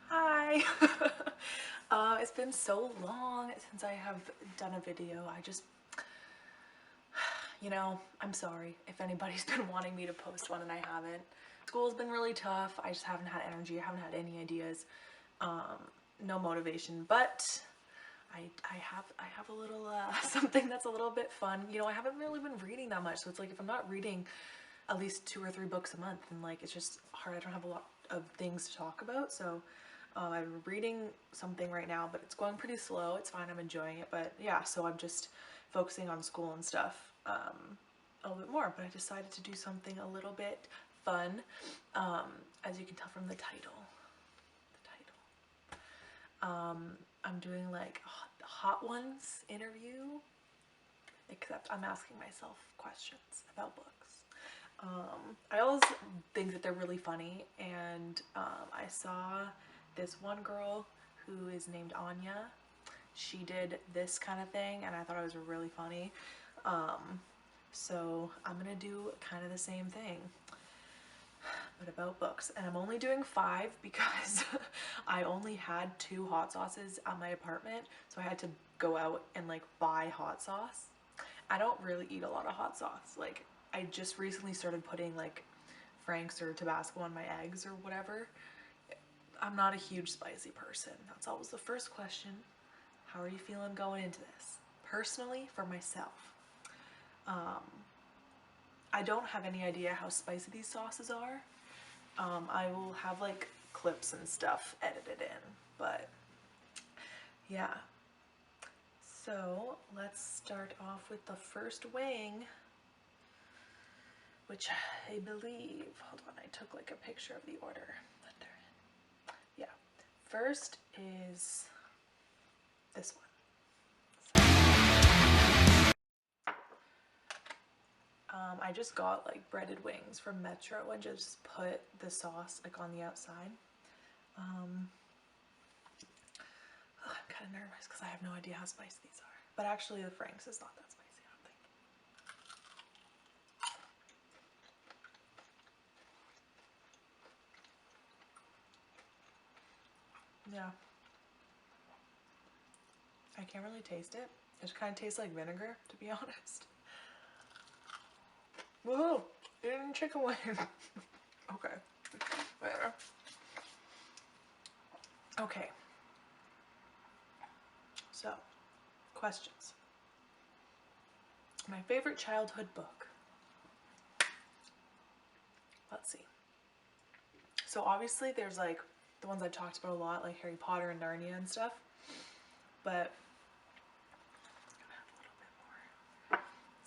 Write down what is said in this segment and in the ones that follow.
Hi! It's been so long since I have done a video. I'm sorry if anybody's been wanting me to post one and I haven't. School's been really tough. I just haven't had energy. I haven't had any ideas. No motivation, but I have a little something that's a little bit fun. You know, I haven't really been reading that much, so it's like if I'm not reading at least 2 or 3 books a month, and like it's just hard. I don't have a lot of things to talk about, so I'm reading something right now, but it's going pretty slow. It's fine, I'm enjoying it, but yeah, so I'm just focusing on school and stuff a little bit more, but I decided to do something a little bit fun, as you can tell from the title. I'm doing like a Hot Ones interview, except I'm asking myself questions about books. I always think that they're really funny, and I saw this one girl who is named Anya. She did this kind of thing, and I thought it was really funny. So I'm gonna do kind of the same thing, but about books. And I'm only doing 5 because I only had 2 hot sauces at my apartment, so I had to go out and like buy hot sauce. I don't really eat a lot of hot sauce. Like, I just recently started putting like Frank's or Tabasco on my eggs or whatever. I'm not a huge spicy person. That's always the first question. How are you feeling going into this? Personally, for myself, I don't have any idea how spicy these sauces are. I will have like clips and stuff edited in, but yeah. So let's start off with the first wing, which I believe, hold on, I took like a picture of the order that they're in. Yeah, first is this one. I just got like breaded wings from Metro and just put the sauce like on the outside. I'm kind of nervous because I have no idea how spicy these are, but actually the Frank's is not that spicy, I don't think. Yeah. I can't really taste it. It just kind of tastes like vinegar, to be honest. Woohoo! Eating chicken wing. Okay. There. Okay. So, questions. My favorite childhood book. Let's see. So obviously there's like the ones I've talked about a lot, like Harry Potter and Narnia and stuff. But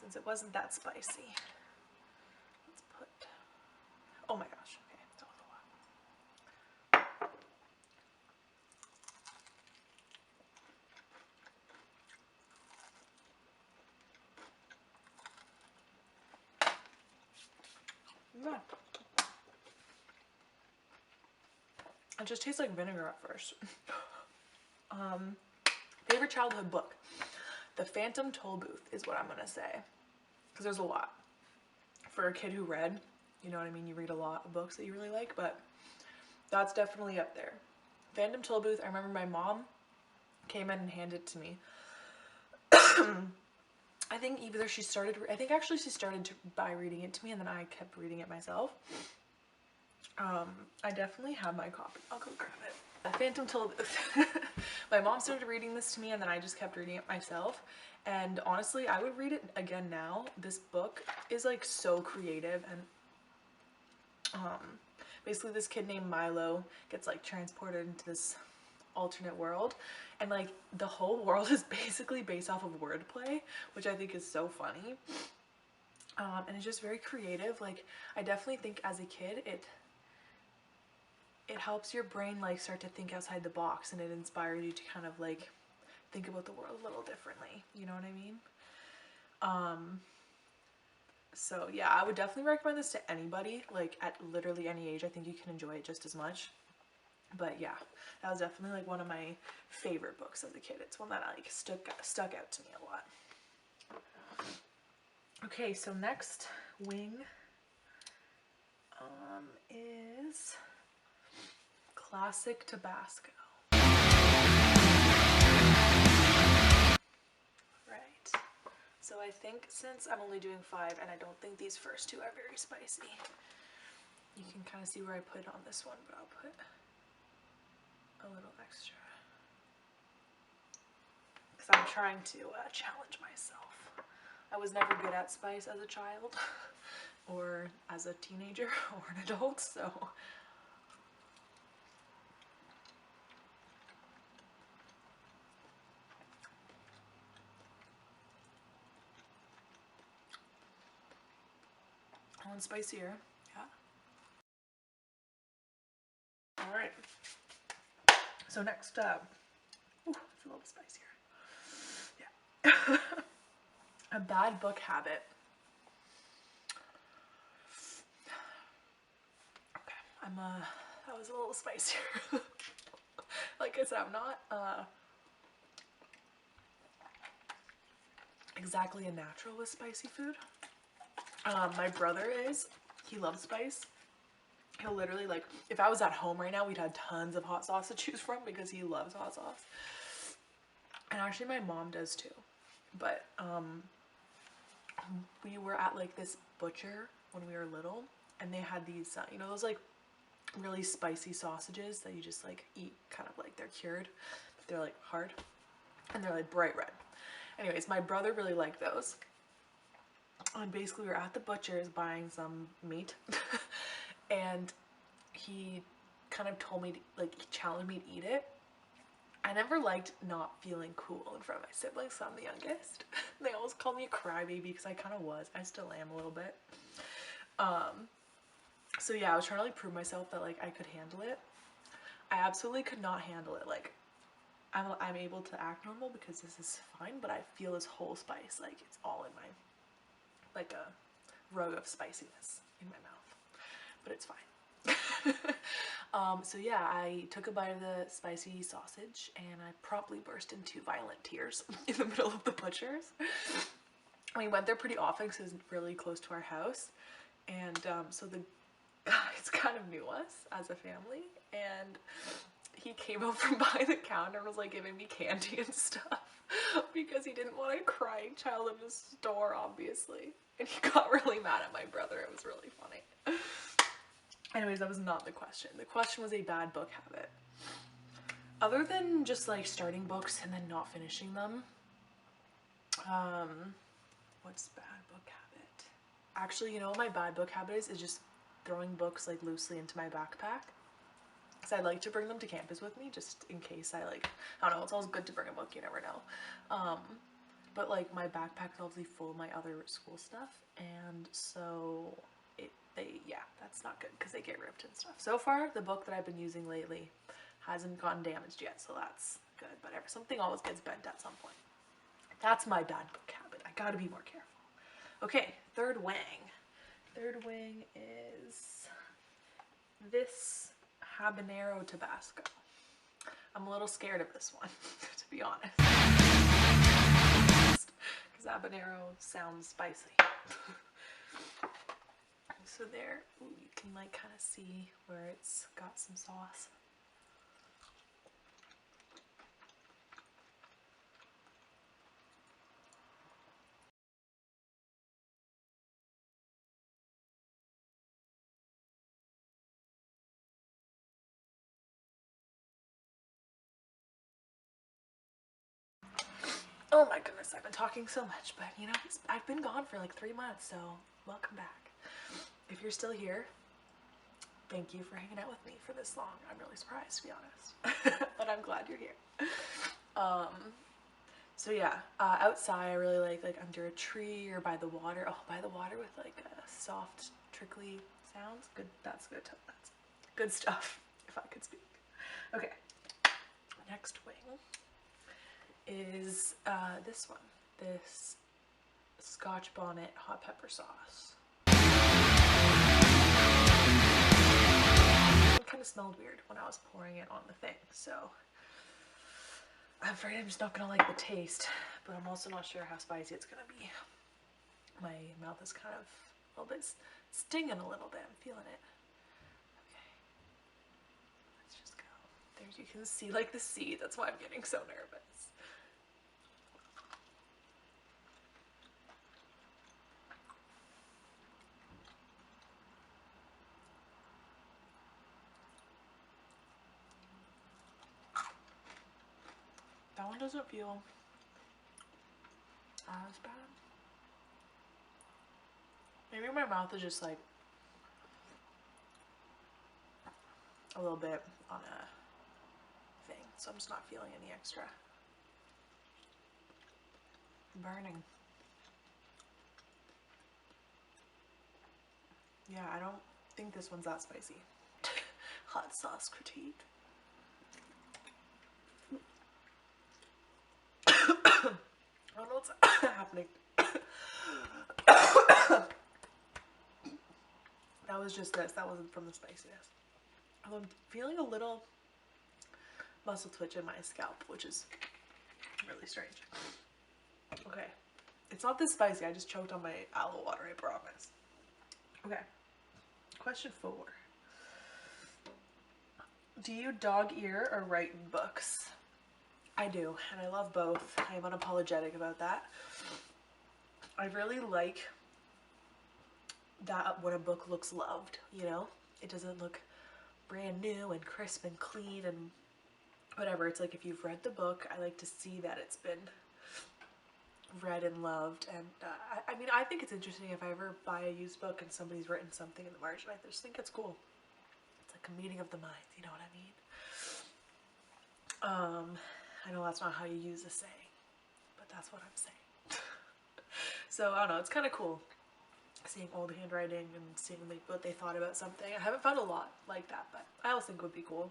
since it wasn't that spicy, let's put, oh my gosh, okay, that was a lot. Yeah. It just tastes like vinegar at first. Favorite childhood book. The Phantom Tollbooth is what I'm gonna say, because there's a lot. For a kid who read, you know what I mean, you read a lot of books that you really like, but that's definitely up there. Phantom Tollbooth, I remember my mom came in and handed it to me. I think either she started, I think actually she started by reading it to me, and then I kept reading it myself. I definitely have my copy. I'll go grab it. Phantom Tollbooth. My mom started reading this to me, and then I just kept reading it myself. And honestly, I would read it again now. This book is like so creative, and basically this kid named Milo gets like transported into this alternate world, and like the whole world is basically based off of wordplay, which I think is so funny. And it's just very creative. Like, I definitely think as a kid it helps your brain like start to think outside the box, and it inspires you to kind of like think about the world a little differently, you know what I mean? So yeah, I would definitely recommend this to anybody, like at literally any age. I think you can enjoy it just as much. But yeah, that was definitely like one of my favorite books as a kid. It's one that like stuck out to me a lot. Okay, so next wing is Classic Tabasco. Right. So I think since I'm only doing 5 and I don't think these first 2 are very spicy, you can kind of see where I put on this one, but I'll put a little extra. Because I'm trying to challenge myself. I was never good at spice as a child or as a teenager or an adult, so. One spicier, yeah. All right. So next, ooh, it's a little spicier. Yeah. A bad book habit. Okay, that was a little spicier. Like I said, I'm not exactly a natural with spicy food. My brother is. He loves spice. He'll literally, like, if I was at home right now, we'd have tons of hot sauce to choose from because he loves hot sauce. And actually my mom does too. But we were at like this butcher when we were little, and they had these you know those like really spicy sausages that you just like eat kind of like they're cured, but they're like hard and they're like bright red. Anyways, my brother really liked those, and basically we were at the butcher's buying some meat and he kind of told me to, like, he challenged me to eat it. I never liked not feeling cool in front of my siblings, so I'm the youngest. They always called me a crybaby because I kind of was. I still am a little bit. So yeah, I was trying to like prove myself that like I could handle it. I absolutely could not handle it. Like I'm able to act normal because this is fine, but I feel this whole spice, like it's all in my, like a rug of spiciness in my mouth, but it's fine. So yeah, I took a bite of the spicy sausage and I promptly burst into violent tears in the middle of the butcher's. We went there pretty often because it was really close to our house, and so the guys kind of knew us as a family, and he came up from behind the counter and was like giving me candy and stuff because he didn't want a crying child in his store, obviously, and he got really mad at my brother. It was really funny. Anyways, that was not the question. The question was a bad book habit. Other than just like starting books and then not finishing them, what's bad book habit? Actually, you know what my bad book habit is just throwing books like loosely into my backpack. Because I like to bring them to campus with me just in case I like, I don't know, it's always good to bring a book, you never know. But like my backpack is obviously full of my other school stuff, and so yeah, that's not good because they get ripped and stuff. So far, the book that I've been using lately hasn't gotten damaged yet, so that's good, but something always gets bent at some point. That's my bad book habit. I gotta be more careful. Okay, third wing. Third wing is this habanero Tabasco. I'm a little scared of this one, to be honest, because habanero sounds spicy. So there, ooh, you can like kind of see where it's got some sauce. Oh my goodness, I've been talking so much, but you know, I've been gone for like 3 months, so welcome back. If you're still here, thank you for hanging out with me for this long. I'm really surprised, to be honest, but I'm glad you're here. So yeah, outside I really like under a tree or by the water. Oh, by the water with like a soft, trickly sounds. Good, that's good. That's good stuff, if I could speak. Okay, next wing is this one, this Scotch bonnet hot pepper sauce. kind of smelled weird when I was pouring it on the thing. So I'm afraid I'm just not gonna like the taste, but I'm also not sure how spicy it's gonna be. My mouth is kind of a little bit stinging a little bit. I'm feeling it. Okay, let's just go. There you can see like the seed. That's why I'm getting so nervous. That one doesn't feel as bad. Maybe my mouth is just like a little bit on a thing, so I'm just not feeling any extra burning. Yeah, I don't think this one's that spicy. Hot sauce critique. I don't know what's happening. That was just this. That wasn't from the spiciness. I'm feeling a little muscle twitch in my scalp, which is really strange. Okay. It's not this spicy. I just choked on my aloe water, I promise. Okay. Question 4. Do you dog ear or write in books? I do, and I love both. I am unapologetic about that. I really like that when a book looks loved, you know? It doesn't look brand new and crisp and clean and whatever. It's like if you've read the book, I like to see that it's been read and loved. And I mean, I think it's interesting if I ever buy a used book and somebody's written something in the margin. I just think it's cool. It's like a meeting of the minds, you know what I mean? I know that's not how you use a saying, but that's what I'm saying. So I don't know, it's kind of cool seeing old handwriting and seeing what they thought about something. I haven't found a lot like that, but I also think it would be cool.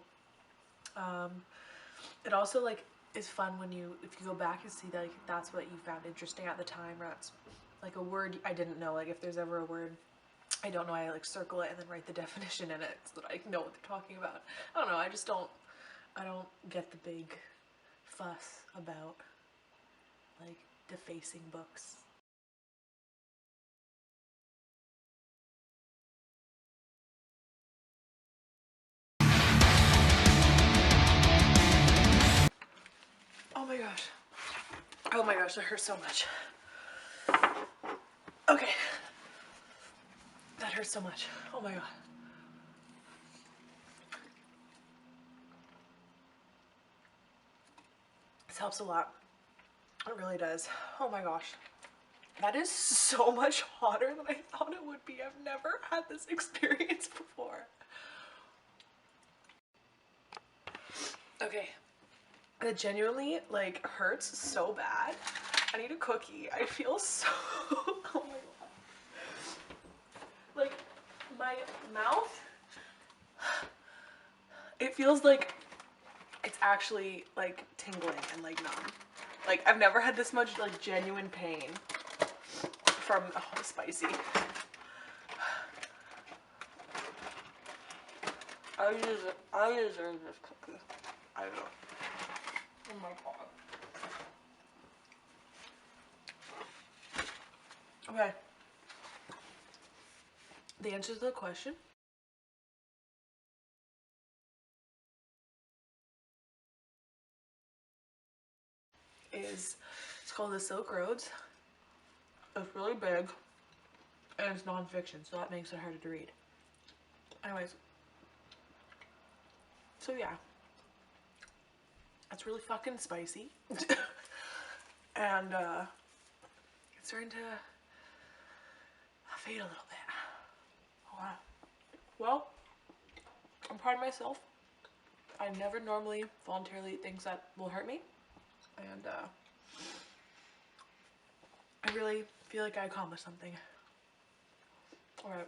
It also like is fun when if you go back and see that like, that's what you found interesting at the time, or that's like a word I didn't know. Like if there's ever a word I don't know, I like circle it and then write the definition in it so that I know what they're talking about. I don't know, I don't get the big fuss about like defacing books. Oh my gosh. Oh my gosh, that hurts so much. Okay. That hurts so much. Oh my god. This helps a lot. It really does. Oh my gosh. That is so much hotter than I thought it would be. I've never had this experience before. Okay. It genuinely like hurts so bad. I need a cookie. I feel so oh my god. Like my mouth, it feels like it's actually like tingling and like numb. Like I've never had this much like genuine pain from spicy. I deserve this cookie. I don't know. Oh my god. Okay. The answer to the question is, it's called The Silk Roads. It's really big and it's non-fiction, so that makes it harder to read. Anyways, so yeah, it's really fucking spicy. And it's starting to fade a little bit. Wow. Well, I'm proud of myself. I never normally voluntarily eat things that will hurt me, and I really feel like I accomplished something. Alright.